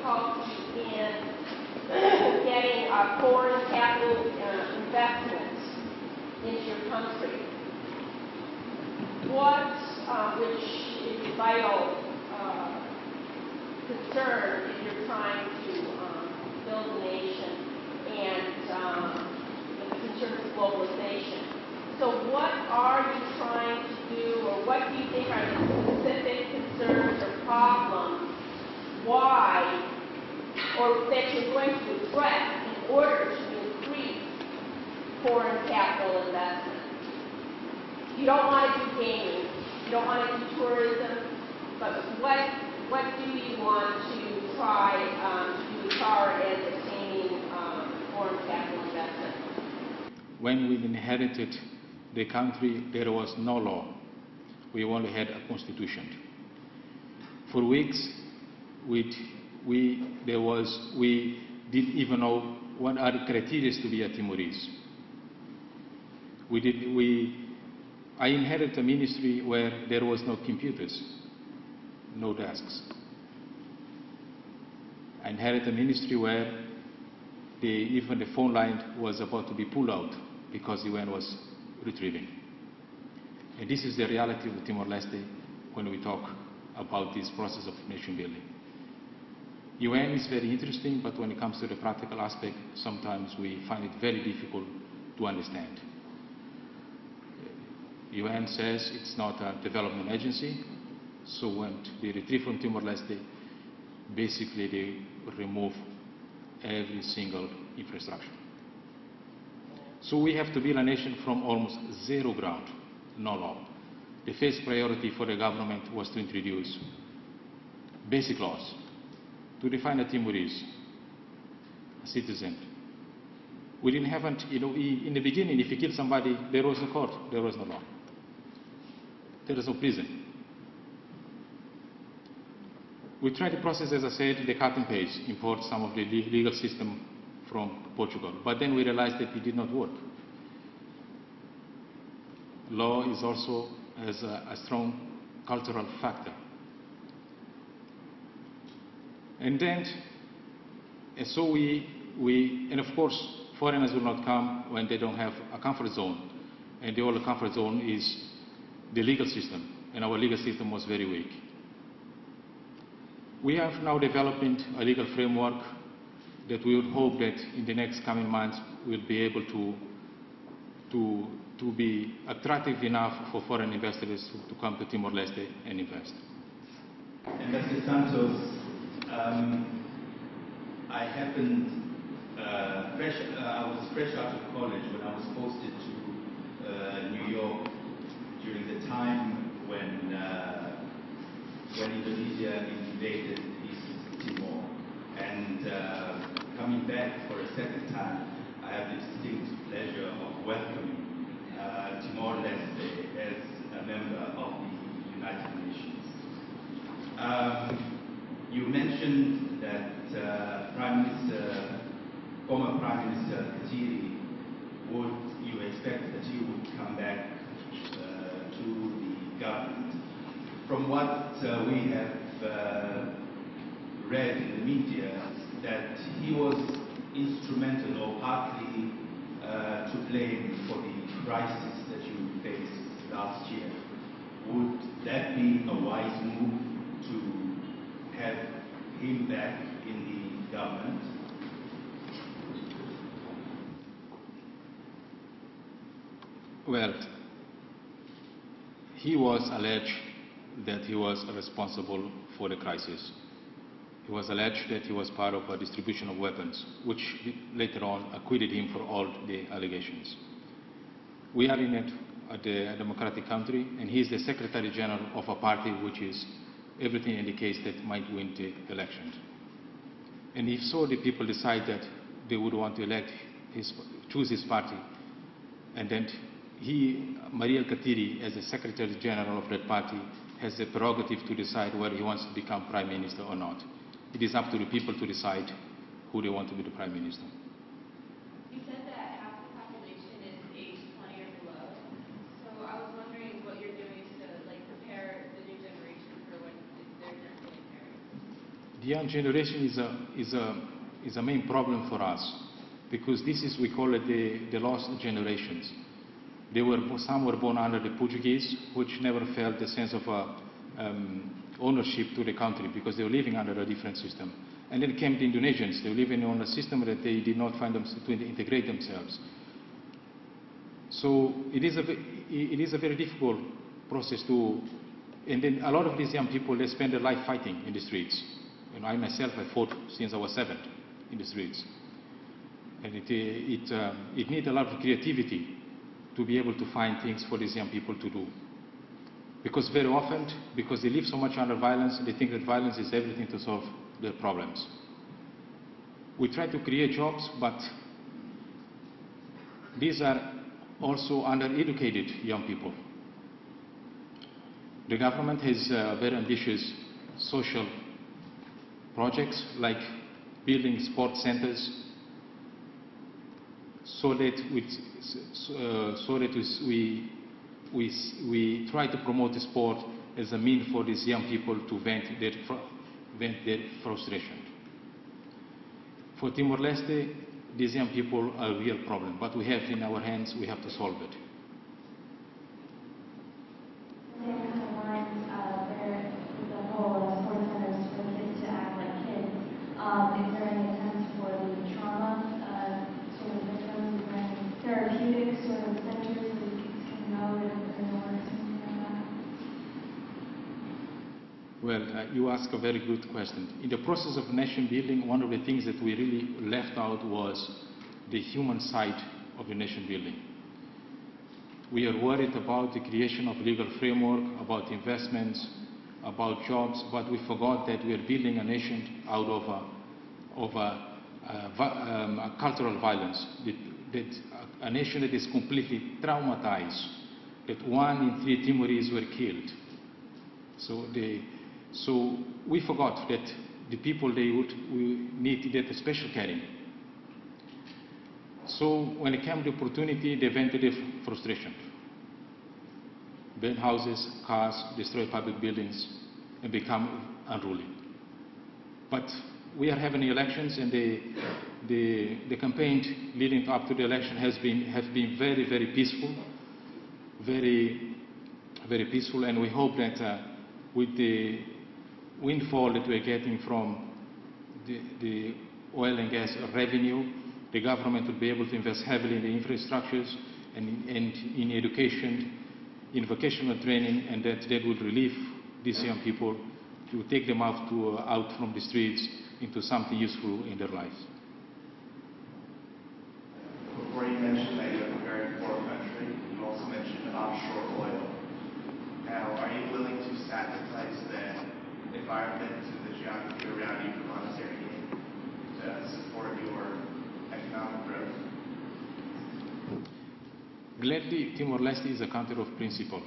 difficulty in getting foreign capital investments into your country. What, which is a vital concern if you're trying to build a nation and the concerns of globalization. So what are you trying to do, or what do you think are the specific concerns or problems, why, or that you're going to address in order to increase foreign capital investment? You don't want to do gaming, you don't want to do tourism, but what do you want to try to do as far as obtaining foreign capital investment? When we inherited the country, there was no law. We only had a constitution. For weeks, we didn't even know what are the criteria to be a Timorese. I inherited a ministry where there was no computers, no desks. I inherited a ministry where even the phone line was about to be pulled out because the UN was retrieving. And this is the reality of Timor-Leste when we talk about this process of nation building. UN is very interesting, but when it comes to the practical aspect, sometimes we find it very difficult to understand. UN says it's not a development agency, so when they retrieve from Timor-Leste, basically they remove every single infrastructure. So we have to build a nation from almost zero ground, no law. The first priority for the government was to introduce basic laws, to define a Timorese, a citizen. We didn't have, in the beginning, if you kill somebody, there was no court, there was no law. There is no prison. We tried the process, as I said, the cut and paste, import some of the legal system from Portugal. But then we realized that it did not work. Law is also has a strong cultural factor. And of course, foreigners will not come when they don't have a comfort zone. And the only comfort zone is the legal system. And our legal system was very weak. We have now developing a legal framework that we would hope that in the next coming months we'll be able to be attractive enough for foreign investors to come to Timor-Leste and invest. Ambassador Santos, I was fresh out of college when I was posted to New York during the time when Indonesia invaded East Timor. And coming back for a second time, I have the distinct pleasure of welcoming Timor-Leste as a member of the United Nations. You mentioned that former Prime Minister Katiri you expect that he would come back to the government. From what we have read in the media, that he was instrumental or partly to blame for the crisis that you faced last year. Would that be a wise move to have him back in the government? Well, he was alleged that he was responsible for the crisis. He was alleged that he was part of a distribution of weapons, which later on acquitted him for all the allegations. We are in a democratic country, and he is the Secretary General of a party which is everything indicates that might win the election. And if so, the people decide that they would want to choose his party, and then Mariel Katiri, as the Secretary General of that party, has the prerogative to decide whether he wants to become Prime Minister or not. It is up to the people to decide who they want to be the Prime Minister. You said that half the population is age 20 or below. So I was wondering what you're doing to prepare the new generation for when they're getting married. The young generation is a main problem for us, because this is, we call it the lost generations. Some were born under the Portuguese, which never felt the sense of ownership to the country, because they were living under a different system. And then came the Indonesians. They were living on a system that they did not find themselves to integrate themselves. So it is a very difficult process to, and then a lot of these young people, they spend their life fighting in the streets. You know, I myself, I fought since I was 7 in the streets. And it needs a lot of creativity to be able to find things for these young people to do. Because very often, because they live so much under violence, they think that violence is everything to solve their problems. We try to create jobs, but these are also undereducated young people. The government has very ambitious social projects, like building sports centers, so that we try to promote the sport as a means for these young people to vent their frustration. For Timor-Leste, these young people are a real problem, but we have in our hands, we have to solve it. Is there any attempts for the trauma sort of victims? Is there any therapeutic sort of centers that kids can go and or something like that? Well, you ask a very good question. In the process of nation building, one of the things that we really left out was the human side of the nation building. We are worried about the creation of legal framework, about investments, about jobs, but we forgot that we are building a nation out of a cultural violence, a nation that is completely traumatized, that 1 in 3 Timorese were killed. So we forgot that the people we needed special caring. So when it came to opportunity, they vented their frustration. Burn houses, cars, destroy public buildings, and become unruly. But we are having elections, and the campaign leading up to the election has been very, very peaceful, very, very peaceful, and we hope that with the windfall that we're getting from the oil and gas revenue, the government will be able to invest heavily in the infrastructures and in education, in vocational training, and that will relieve these young people, to take them out from the streets into something useful in their lives. Before you mentioned that you have a very poor country, you also mentioned offshore oil. Now, are you willing to sacrifice the environment and the geography around you for monetary gain to support your economic growth? Gladly, Timor-Leste is a country of principle.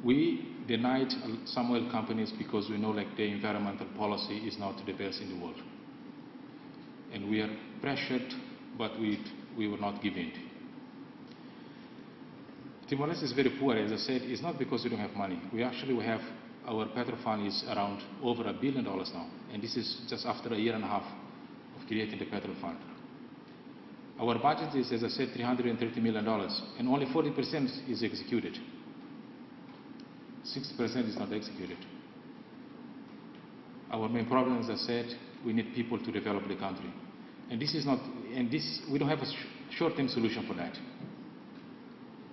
We denied some oil companies because we know the environmental policy is not the best in the world. And we are pressured, but we will not give in. Timor-Leste is very poor, as I said. It's not because we don't have money. We have, our petrol fund is around over $1 billion now. And this is just after 1.5 years of creating the petrol fund. Our budget is, as I said, $330 million, and only 40% is executed. 60% is not executed. Our main problem, as I said, we need people to develop the country. And we don't have a short-term solution for that.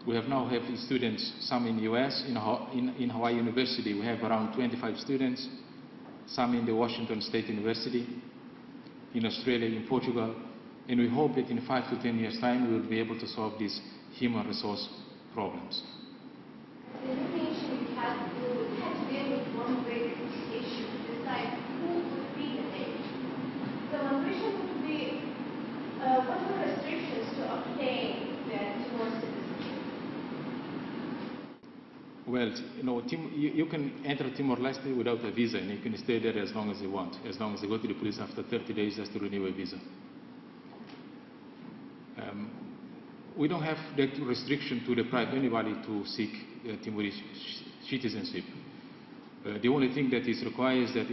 We now have students, some in the US, in Hawaii University, we have around 25 students, some in the Washington State University, in Australia, in Portugal, and we hope that in 5 to 10 years' time, we will be able to solve these human resource problems. The new nation has to deal with one big issue, decide who would be the nation. So my question would be, what are the restrictions to obtain the Timor citizenship? Well, you can enter Timor-Leste without a visa, and you can stay there as long as you want. As long as you go to the police after 30 days just to renew a visa. We don't have that restriction to deprive anybody to seek Timorese citizenship. The only thing that is required is that